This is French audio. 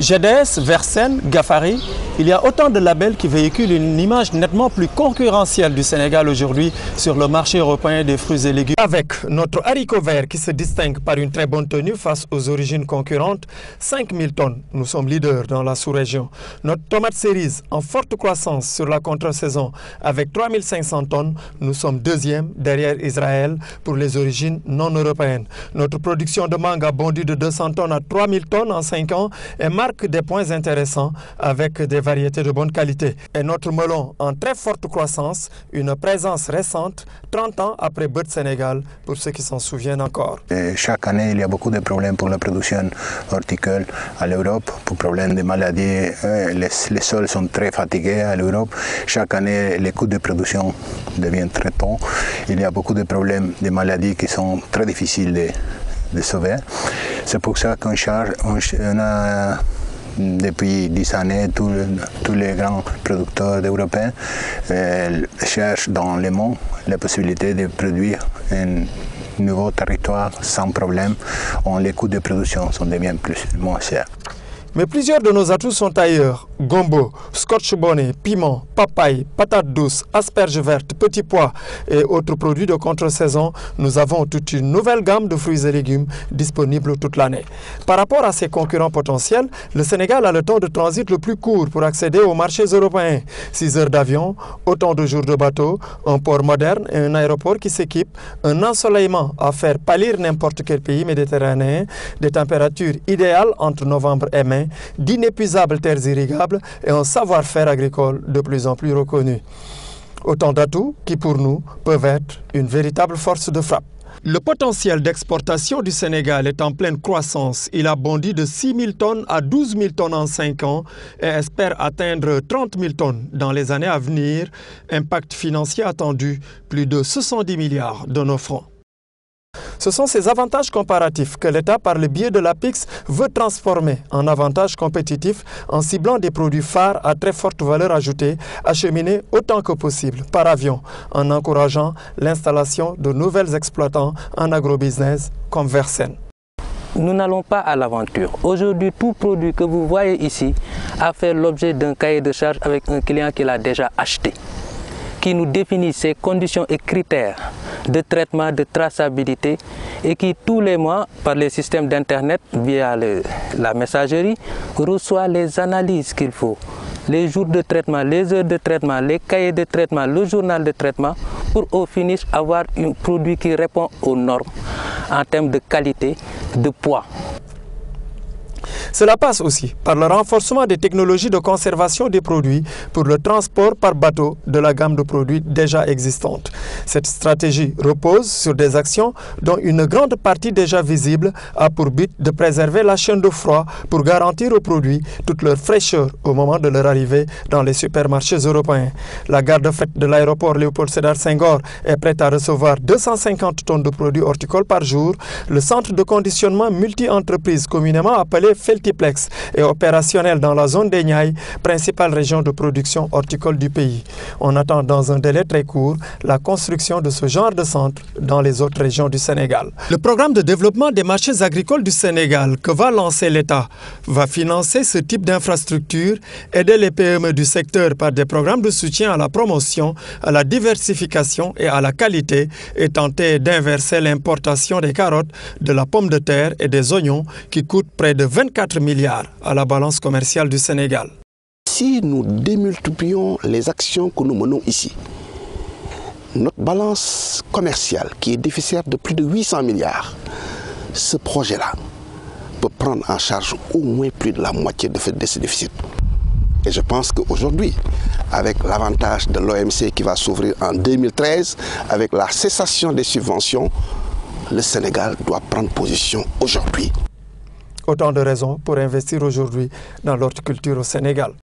GDS, Versen, Gafari, il y a autant de labels qui véhiculent une image nettement plus concurrentielle du Sénégal aujourd'hui sur le marché européen des fruits et légumes. Avec notre haricot vert qui se distingue par une très bonne tenue face aux origines concurrentes, 5000 tonnes, nous sommes leaders dans la sous-région. Notre tomate cerise en forte croissance sur la contre-saison avec 3500 tonnes, nous sommes deuxième derrière Israël pour les origines non européennes. Notre production de mangue a bondi de 200 tonnes à 3000 tonnes en 5 ans et marque des points intéressants avec des variétés de bonne qualité. Et notre melon en très forte croissance, une présence récente, 30 ans après Bët Sénégal, pour ceux qui s'en souviennent encore. Et chaque année, il y a beaucoup de problèmes pour la production horticole à l'Europe, pour problèmes de maladies. Les sols sont très fatigués à l'Europe. Chaque année, les coûts de production deviennent très tôt. Il y a beaucoup de problèmes de maladies qui sont très difficiles de sauver. C'est pour ça qu'on a depuis 10 années, tous les grands producteurs européens cherchent dans le monde la possibilité de produire un nouveau territoire sans problème, où les coûts de production sont devenus moins chers. Mais plusieurs de nos atouts sont ailleurs. Gombo, scotch bonnet, piment, papaye, patates douces, asperges vertes, petits pois et autres produits de contre-saison, nous avons toute une nouvelle gamme de fruits et légumes disponibles toute l'année. Par rapport à ses concurrents potentiels, le Sénégal a le temps de transit le plus court pour accéder aux marchés européens. 6 heures d'avion, autant de jours de bateau, un port moderne et un aéroport qui s'équipe, un ensoleillement à faire pâlir n'importe quel pays méditerranéen, des températures idéales entre novembre et mai, d'inépuisables terres irrigables et un savoir-faire agricole de plus en plus reconnu. Autant d'atouts qui, pour nous, peuvent être une véritable force de frappe. Le potentiel d'exportation du Sénégal est en pleine croissance. Il a bondi de 6 000 tonnes à 12 000 tonnes en 5 ans et espère atteindre 30 000 tonnes dans les années à venir. Impact financier attendu, plus de 70 milliards de nos francs. Ce sont ces avantages comparatifs que l'État, par le biais de l'APIX, veut transformer en avantages compétitifs en ciblant des produits phares à très forte valeur ajoutée, acheminés autant que possible par avion, en encourageant l'installation de nouvelles exploitants en agrobusiness comme Versen. Nous n'allons pas à l'aventure. Aujourd'hui, tout produit que vous voyez ici a fait l'objet d'un cahier de charge avec un client qui l'a déjà acheté, qui nous définit ses conditions et critères de traitement, de traçabilité et qui tous les mois, par les systèmes d'Internet, via la messagerie, reçoit les analyses qu'il faut, les jours de traitement, les heures de traitement, les cahiers de traitement, le journal de traitement, pour au finish avoir un produit qui répond aux normes en termes de qualité, de poids. Cela passe aussi par le renforcement des technologies de conservation des produits pour le transport par bateau de la gamme de produits déjà existante. Cette stratégie repose sur des actions dont une grande partie déjà visible a pour but de préserver la chaîne de froid pour garantir aux produits toute leur fraîcheur au moment de leur arrivée dans les supermarchés européens. La gare de fret de l'aéroport Léopold Sédar Senghor est prête à recevoir 250 tonnes de produits horticoles par jour. Le centre de conditionnement multi-entreprises communément appelé Feltiplex est opérationnel dans la zone des Niayes, principale région de production horticole du pays. On attend dans un délai très court la construction de ce genre de centre dans les autres régions du Sénégal. Le programme de développement des marchés agricoles du Sénégal que va lancer l'État va financer ce type d'infrastructure, aider les PME du secteur par des programmes de soutien à la promotion, à la diversification et à la qualité et tenter d'inverser l'importation des carottes, de la pomme de terre et des oignons qui coûtent près de 24 milliards à la balance commerciale du Sénégal. Si nous démultiplions les actions que nous menons ici, notre balance commerciale qui est déficitaire de plus de 800 milliards, ce projet-là peut prendre en charge au moins plus de la moitié de ce déficit. Et je pense qu'aujourd'hui, avec l'avantage de l'OMC qui va s'ouvrir en 2013, avec la cessation des subventions, le Sénégal doit prendre position aujourd'hui. Autant de raisons pour investir aujourd'hui dans l'horticulture au Sénégal.